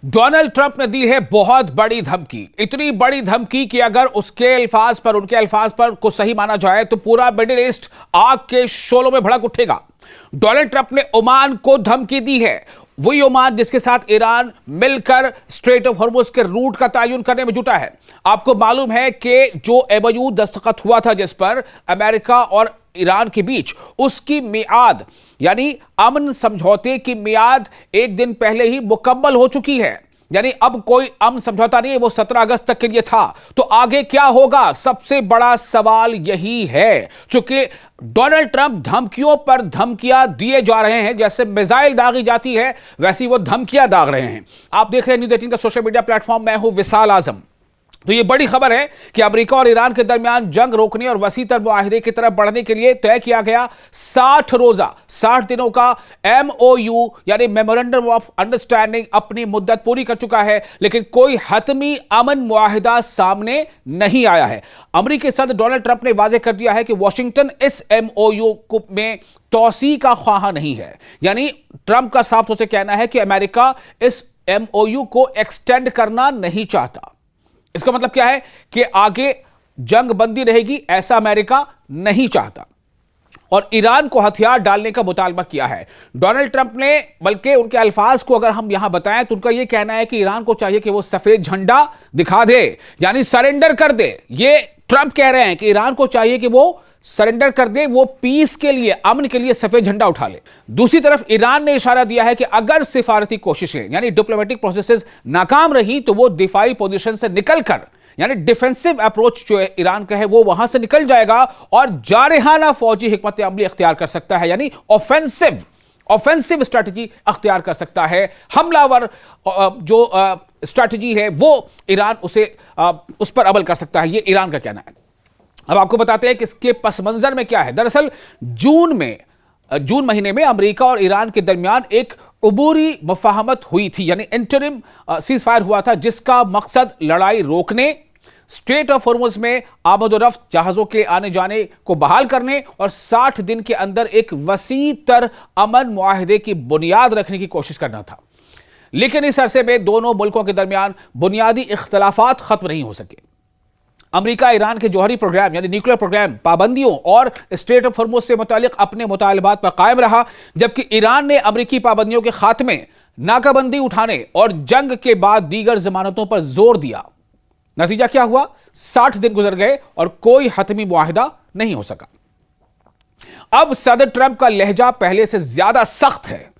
Donald Trump ने दी है बहुत बड़ी धमकी। इतनी बड़ी धमकी कि अगर उनके अल्फाज पर को सही माना जाए तो पूरा मिडिल ईस्ट आग के शोलों में भड़क उठेगा। डोनाल्ड ट्रंप ने ओमान को धमकी दी है, वही ओमान जिसके साथ ईरान मिलकर स्ट्रेट ऑफ हॉर्मुज के रूट का तयन करने में जुटा है। आपको मालूम है कि जो एमओयू दस्तखत हुआ था जिस पर अमेरिका और ईरान के बीच, उसकी मियाद यानी अमन समझौते की मियाद एक दिन पहले ही मुकम्मल हो चुकी है। यानी अब कोई अमन समझौता नहीं है, वो 17 अगस्त तक के लिए था। तो आगे क्या होगा, सबसे बड़ा सवाल यही है। चूंकि डोनाल्ड ट्रंप धमकियों पर धमकियां दिए जा रहे हैं, जैसे मिसाइल दागी जाती है वैसी वो धमकियां दाग रहे हैं। आप देख रहे हैं न्यूज़ 18 का सोशल मीडिया प्लेटफॉर्म, मैं हूं विशाल आजम। तो ये बड़ी खबर है कि अमेरिका और ईरान के दरमियान जंग रोकने और वसीतर मुआहिदे की तरफ बढ़ने के लिए तय किया गया 60 रोजा 60 दिनों का एमओयू यानी मेमोरेंडम ऑफ अंडरस्टैंडिंग अपनी मुद्दत पूरी कर चुका है, लेकिन कोई हतमी अमन मुआहिदा सामने नहीं आया है। अमेरिकी सदर डोनाल्ड ट्रंप ने वाजे कर दिया है कि वॉशिंगटन इस एमओयू में तौसी का ख्वाह नहीं है। यानी ट्रंप का साफ तौर से कहना है कि अमेरिका इस एमओयू को एक्सटेंड करना नहीं चाहता। इसका मतलब क्या है कि आगे जंग बंदी रहेगी, ऐसा अमेरिका नहीं चाहता और ईरान को हथियार डालने का मुतालबा किया है डोनाल्ड ट्रंप ने। बल्कि उनके अल्फाज को अगर हम यहां बताएं तो उनका यह कहना है कि ईरान को चाहिए कि वो सफेद झंडा दिखा दे, यानी सरेंडर कर दे। ये ट्रंप कह रहे हैं कि ईरान को चाहिए कि वो सरेंडर कर दे, वो पीस के लिए, अमन के लिए सफेद झंडा उठा ले। दूसरी तरफ ईरान ने इशारा दिया है कि अगर सिफारती कोशिशें यानी डिप्लोमेटिक प्रोसेसेस नाकाम रही तो वो दिफाई पोजीशन से निकलकर यानी डिफेंसिव अप्रोच जो है ईरान का है वो वहां से निकल जाएगा और जारहाना फौजी हिकमत अमली इख्तियार कर सकता है, यानी ऑफेंसिव स्ट्रैटेजी अख्तियार कर सकता है। हमलावर जो स्ट्रैटेजी है वो ईरान उस पर अमल कर सकता है, ये ईरान का कहना है। अब आपको बताते हैं कि इसके पस मंजर में क्या है। दरअसल जून महीने में अमेरिका और ईरान के दरमियान एक उबूरी मुफाहमत हुई थी, यानी इंटरिम सीज फायर हुआ था, जिसका मकसद लड़ाई रोकने, स्ट्रेट ऑफ हॉर्मुज में आमद-ओ-रफ्त जहाजों के आने जाने को बहाल करने और 60 दिन के अंदर एक वसी तर अमन मुआहिदे की बुनियाद रखने की कोशिश करना था। लेकिन इस अरसे में दोनों मुल्कों के दरमियान बुनियादी इख्तलाफात खत्म नहीं हो सके। अमेरिका ईरान के जौहरी प्रोग्राम यानी न्यूक्लियर प्रोग्राम, पाबंदियों और स्ट्रेट ऑफ हॉर्मुज से मुतालिक अपने मुतालबात पर कायम रहा, जबकि ईरान ने अमेरिकी पाबंदियों के खात्मे, नाकाबंदी उठाने और जंग के बाद दीगर जमानतों पर जोर दिया। नतीजा क्या हुआ, 60 दिन गुजर गए और कोई हतमी मुआहिदा नहीं हो सका। अब सदर ट्रंप का लहजा पहले से ज्यादा सख्त है।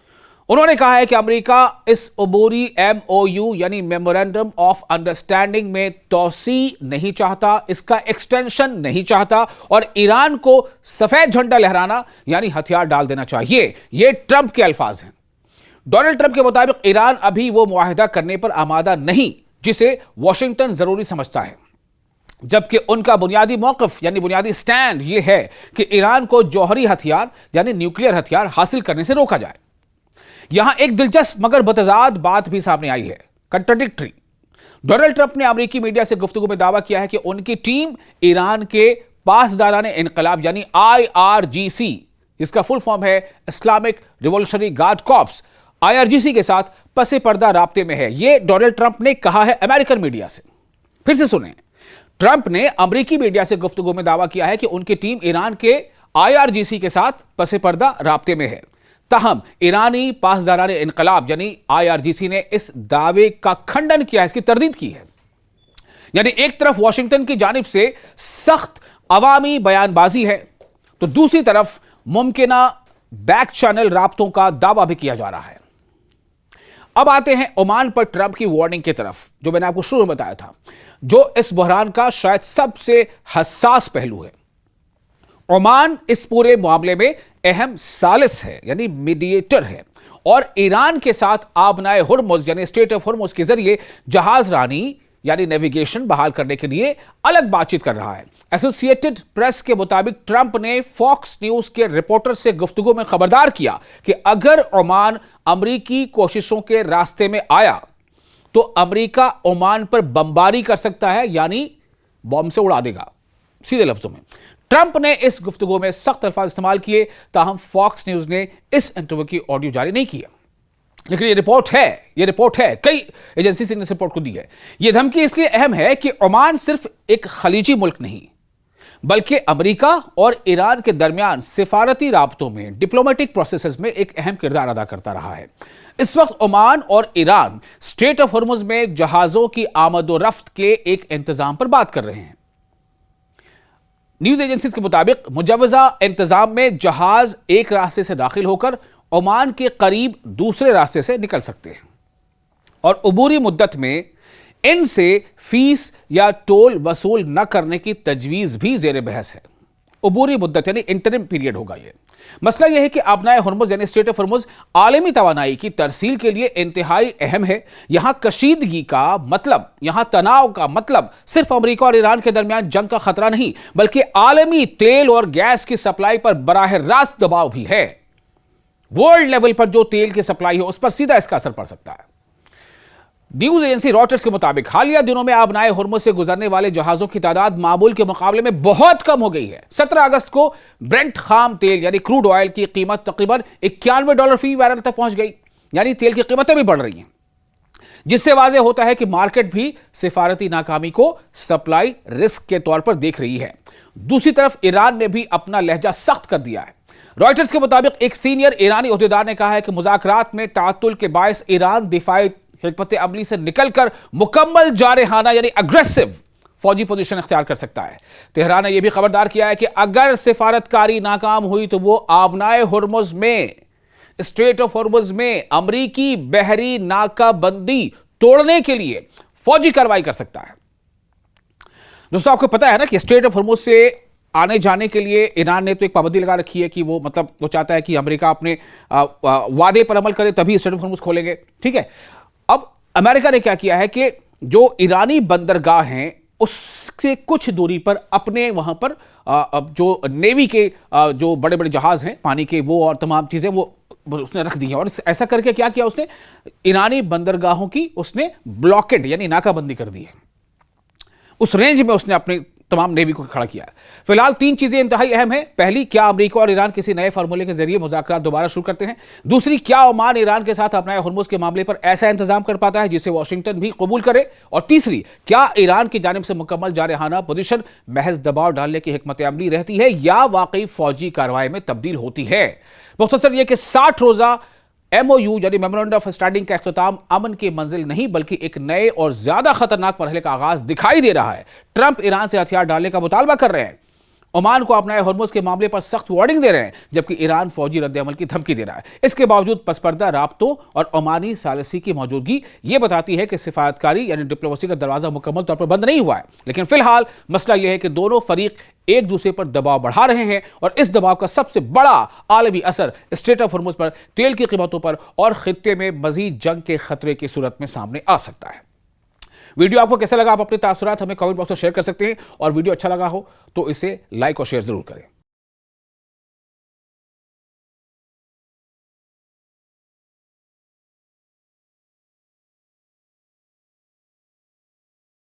उन्होंने कहा है कि अमेरिका इस उबूरी एमओयू यानी मेमोरेंडम ऑफ अंडरस्टैंडिंग में तौसी नहीं चाहता, इसका एक्सटेंशन नहीं चाहता और ईरान को सफेद झंडा लहराना यानी हथियार डाल देना चाहिए। यह ट्रंप के अल्फाज हैं। डोनाल्ड ट्रंप के मुताबिक ईरान अभी वो मुआहिदा करने पर आमादा नहीं जिसे वॉशिंगटन जरूरी समझता है, जबकि उनका बुनियादी मौक़िफ़ यानी बुनियादी स्टैंड यह है कि ईरान को जौहरी हथियार यानी न्यूक्लियर हथियार हासिल करने से रोका जाए। यहां एक दिलचस्प मगर बतजाद बात भी सामने आई है, कंट्राडिक्टरी। डोनाल्ड ट्रंप ने अमेरिकी मीडिया से गुफ्तगू में दावा किया है कि उनकी टीम ईरान के पासदाराने इनकलाब यानी IRGC, जिसका फुल फॉर्म है Islamic revolutionary guard corps, IRGC के साथ पसे पर्दा राब्ते में है। यह डोनाल्ड ट्रंप ने कहा है अमेरिकन मीडिया से। फिर से सुने, ट्रंप ने अमेरिकी मीडिया से गुफ्तगू में दावा किया है कि उनकी टीम ईरान के IRGC के साथ पसे पर्दा राब्ते में है। ताहम ईरानी पासदाराने इनकलाब यानी IRGC ने इस दावे का खंडन किया है, इसकी तरदीद की है। यानी एक तरफ वॉशिंगटन की जानिब से सख्त अवामी बयानबाजी है तो दूसरी तरफ मुमकिना बैक चैनल राब्तों का दावा भी किया जा रहा है। अब आते हैं ओमान पर ट्रंप की वार्निंग की तरफ, जो मैंने आपको शुरू में बताया था, जो इस बहरान का शायद सबसे हसास पहलू है। ओमान इस पूरे मामले में अहम सालिस है यानी मीडिएटर है और ईरान के साथ आबनाए हुर्मुज यानी स्ट्रेट ऑफ हुर्मुज के जरिए जहाज रानी यानी नेविगेशन बहाल करने के लिए अलग बातचीत कर रहा है। एसोसिएटेड प्रेस के मुताबिक ट्रंप ने फॉक्स न्यूज के रिपोर्टर से गुफ्तगू में खबरदार किया कि अगर ओमान अमरीकी कोशिशों के रास्ते में आया तो अमरीका ओमान पर बमबारी कर सकता है, यानी बॉम्ब से उड़ा देगा, सीधे लफ्जों में। ट्रंप ने इस गुफ्तगू में सख्त अल्फाज इस्तेमाल किए, ताहम फॉक्स न्यूज ने इस इंटरव्यू की ऑडियो जारी नहीं किया। लेकिन ये रिपोर्ट है कई एजेंसी से इस रिपोर्ट को दी है। यह धमकी इसलिए अहम है कि ओमान सिर्फ एक खलीजी मुल्क नहीं बल्कि अमेरिका और ईरान के दरमियान सिफारती राब्तों में, डिप्लोमेटिक प्रोसेसेस में एक अहम किरदार अदा करता रहा है। इस वक्त ओमान और ईरान स्ट्रेट ऑफ हॉर्मुज में जहाजों की आमदोरफ्त के एक इंतजाम पर बात कर रहे हैं। न्यूज एजेंसीज के मुताबिक मुजवजा इंतजाम में जहाज एक रास्ते से दाखिल होकर ओमान के करीब दूसरे रास्ते से निकल सकते हैं और अबूरी मुद्दत में इनसे फीस या टोल वसूल न करने की तजवीज भी जेर बहस है। अबूरी मुद्दत यानी इंटरिम पीरियड होगा यह। मसला यह है कि आबनाए हुर्मुज यानी स्ट्रेट ऑफ हुर्मुज आलमी तवानाई की तरसील के लिए इंतहाई अहम है। यहां कशीदगी का मतलब, यहां तनाव का मतलब सिर्फ अमेरिका और ईरान के दरमियान जंग का खतरा नहीं बल्कि आलमी तेल और गैस की सप्लाई पर बराह रास्त दबाव भी है। वर्ल्ड लेवल पर जो तेल की सप्लाई है उस पर सीधा इसका असर पड़ सकता है। न्यूज एजेंसी रॉयटर्स के मुताबिक हालिया दिनों में आबनाए हुर्मुज से गुजरने वाले जहाजों की तादाद मामूल के मुकाबले में बहुत कम हो गई है। 17 अगस्त को ब्रेंट खाम तेल यानी क्रूड ऑयल की कीमत तकरीबन $91 फी बैरल तक पहुंच गई, यानी तेल की कीमतें भी बढ़ रही हैं, जिससे वाज़ेह होता है कि मार्केट भी सिफारती नाकामी को सप्लाई रिस्क के तौर पर देख रही है। दूसरी तरफ ईरान ने भी अपना लहजा सख्त कर दिया है। रॉयटर्स के मुताबिक एक सीनियर ईरानी ओहदेदार ने कहा है कि मुज़ाकरात में ताअत्तुल के बायस ईरान दिफाई हिकमत अमली से निकलकर मुकम्मल जारहाना यानी अग्रेसिव फौजी पोजीशन इख्तियार कर सकता है। तेहरान ने यह भी खबरदार किया है कि अगर सिफारतकारी नाकाम हुई तो वो आबनाए हुर्मुज में, स्ट्रेट ऑफ हुर्मुज में अमरीकी बहरी नाकाबंदी तोड़ने के लिए फौजी कार्रवाई कर सकता है। दोस्तों, आपको पता है ना कि स्ट्रेट ऑफ हुर्मुज से आने जाने के लिए ईरान ने तो एक पाबंदी लगा रखी है कि वो चाहता है कि अमेरिका अपने वादे पर अमल करे तभी स्ट्रेट ऑफ हुर्मुज खोलेंगे। ठीक है, अब अमेरिका ने क्या किया है कि जो ईरानी बंदरगाह हैं उससे कुछ दूरी पर अपने वहां पर जो नेवी के जो बड़े बड़े जहाज हैं पानी के, वो और तमाम चीजें वो उसने रख दी हैं। और ऐसा करके क्या किया उसने, ईरानी बंदरगाहों की उसने ब्लॉकेड यानी नाकाबंदी कर दी है। उस रेंज में उसने अपने तमाम नेवी को खड़ा किया है। फिलहाल 3 चीजें इंतहाई अहम हैं। पहली, क्या अमेरिका और ईरान किसी नए फार्मूले के जरिए मुज़ाकरात दोबारा शुरू करते हैं। दूसरी, क्या ओमान ईरान के साथ अपनाए हुर्मुज के मामले पर ऐसा इंतजाम कर पाता है जिसे वाशिंगटन भी कबूल करे। और तीसरी, क्या ईरान की जानिब से मुकम्मल जारहाना पोजीशन महज दबाव डालने की हिकमत अमली रहती है या वाकई फौजी कार्रवाई में तब्दील होती है। मुख्तसर यह कि 60 रोजा MOU यानी मेमोरेंडम ऑफ अंडरस्टैंडिंग का इख्तिताम अमन की मंजिल नहीं बल्कि एक नए और ज्यादा खतरनाक मरहले का आगाज दिखाई दे रहा है। ट्रंप ईरान से हथियार डालने का मुतालबा कर रहे हैं, ओमान को अपनाए हुर्मुज के मामले पर सख्त वार्निंग दे रहे हैं, जबकि ईरान फौजी रद्द-ए-अमल की धमकी दे रहा है। इसके बावजूद पसपर्दा राब्तों और ओमानी सालिसी की मौजूदगी यह बताती है कि सिफारतकारी यानी डिप्लोमेसी का दरवाजा मुकम्मल तौर पर बंद नहीं हुआ है। लेकिन फिलहाल मसला यह है कि दोनों फरीक एक दूसरे पर दबाव बढ़ा रहे हैं और इस दबाव का सबसे बड़ा आलमी असर स्ट्रेट ऑफ हुर्मुज पर, तेल की कीमतों पर और खित्ते में मजीद जंग के खतरे की सूरत में सामने आ सकता है। वीडियो आपको कैसा लगा, आप अपने तासुरात हमें कमेंट बॉक्स में शेयर कर सकते हैं और वीडियो अच्छा लगा हो तो इसे लाइक और शेयर जरूर करें।